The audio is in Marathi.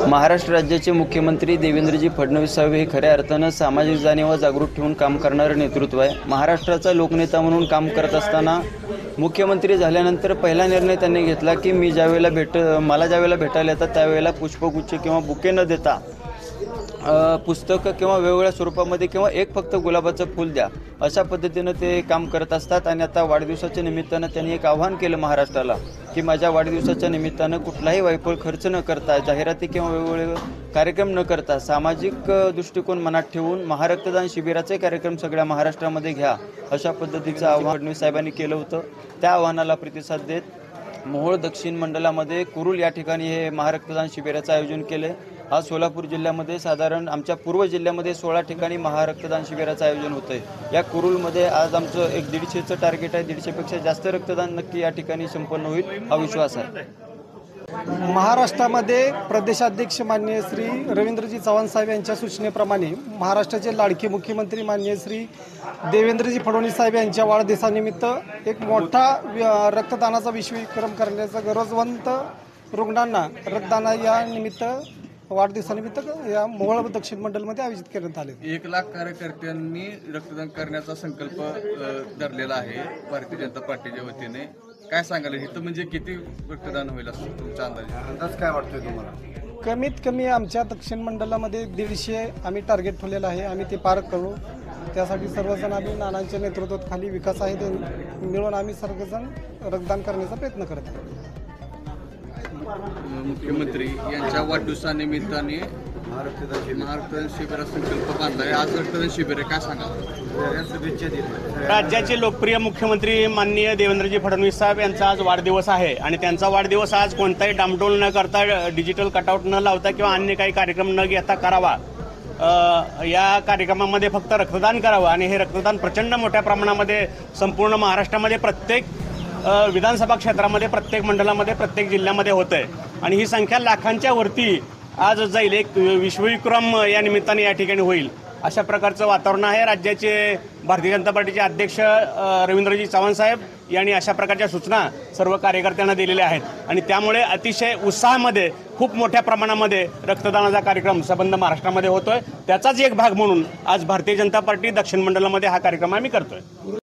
महाराष्ट्र राज्याचे मुख्यमंत्री देवेंद्रजी फडणवीस साहेब हे खऱ्या अर्थानं सामाजिक जाणीव जागृत ठेवून काम करणारे नेतृत्व आहे। महाराष्ट्राचा लोकनेता म्हणून काम करत असताना मुख्यमंत्री झाल्यानंतर पहिला निर्णय त्यांनी घेतला की मला ज्यावेळेला भेटायला येतात त्यावेळेला पुष्पगुच्छ किंवा बुके न देता पुस्तकं किंवा वेगवेगळ्या स्वरूपामध्ये किंवा एक फक्त गुलाबाचं फूल द्या अशा पद्धतीनं ते काम करत असतात। आणि आता वाढदिवसाच्या निमित्तानं त्यांनी एक आव्हान केलं महाराष्ट्राला की माझ्या वाढदिवसाच्या निमित्तानं कुठलाही वायफळ खर्च न करता, जाहिराती किंवा वेगवेगळे कार्यक्रम न करता सामाजिक दृष्टिकोन मनात ठेवून महारक्तदान शिबिराचे कार्यक्रम सगळ्या महाराष्ट्रामध्ये घ्या अशा पद्धतीचं आव्हान फडणवीस साहेबांनी केलं होतं। त्या आव्हानाला प्रतिसाद देत मोहोळ दक्षिण मंडलामध्ये कुरुल या ठिकाणी हे महारक्तदान शिबिराचं आयोजन केले। आज सोलापूर जिल्ह्यामध्ये साधारण आमच्या पूर्व जिल्ह्यामध्ये 16 ठिकाणी महारक्तदान शिबिराचं आयोजन होतं आहे। या कुरुलमध्ये आज आमचं एक 150चं टार्गेट आहे। 150पेक्षा जास्त रक्तदान नक्की या ठिकाणी संपन्न होईल हा विश्वास आहे। महाराष्ट्रामध्ये प्रदेशाध्यक्ष माननीय श्री रवींद्रजी चव्हाण साहेब यांच्या सूचनेप्रमाणे महाराष्ट्राचे लाडके मुख्यमंत्री माननीय श्री देवेंद्रजी फडणवीस साहेब यांच्या वाढदिवसानिमित्त एक मोठा रक्तदानाचा विश्वविक्रम करण्याचा गरजवंत रुग्णांना रक्तदाना या निमित्त वाढदिवसानिमित्त या मोहोळ दक्षिण मंडलमध्ये आयोजित करण्यात आले। 1 लाख कार्यकर्त्यांनी रक्तदान करण्याचा संकल्प धरलेला आहे भारतीय जनता पार्टीच्या वतीने। काय सांगाल इथं म्हणजे किती रक्तदान होईल असं तुमचा अंदाज काय वाटतोय तुम्हाला? कमीत कमी आमच्या दक्षिण मंडलामध्ये 150 आम्ही टार्गेट ठेवलेलं आहे। आम्ही ते पार करू त्यासाठी सर्वजण आम्ही नानांच्या नेतृत्वाखाली विकास आहे ते मिळून आम्ही सर्वजण रक्तदान करण्याचा प्रयत्न करत आहोत। मुख्यमंत्री यांच्या वाढदिवसानिमित्ताने महारक्तदान शिबिराचा संकल्प बांधलाय। आज रक्तदान शिबिर काय सांगा? राज्याचे लोकप्रिय मुख्यमंत्री माननीय देवेंद्रजी फडणवीस साहेब यांचा आज वाढदिवस आहे आणि त्यांचा वाढदिवस आज कोणताही डामडोल न करता, डिजिटल कटआउट न लावता किंवा अन्य काही कार्यक्रम न घेता करावा। या कार्यक्रमामध्ये फक्त रक्तदान करावं आणि हे रक्तदान प्रचंड मोठ्या प्रमाणामध्ये संपूर्ण महाराष्ट्रामध्ये प्रत्येक विधानसभा क्षेत्रामध्ये, प्रत्येक मंडलामध्ये, प्रत्येक जिल्ह्यामध्ये होत आहे आणि ही संख्या लाखांच्या वरती आज जाईल। एक विश्वविक्रम या निमित्ताने या ठिकाणी होईल अशा प्रकारचं वातावरण आहे। राज्याचे भारतीय जनता पार्टीचे अध्यक्ष रवींद्रजी चव्हाण साहेब यांनी अशा प्रकारच्या सूचना सर्व कार्यकर्त्यांना दिलेल्या आहेत आणि त्यामुळे अतिशय उत्साहामध्ये खूप मोठ्या प्रमाणामध्ये रक्तदानाचा कार्यक्रम संबंध महाराष्ट्रामध्ये होतोय। त्याचाच एक भाग म्हणून आज भारतीय जनता पार्टी दक्षिण मंडलामध्ये हा कार्यक्रम आम्ही करतोय।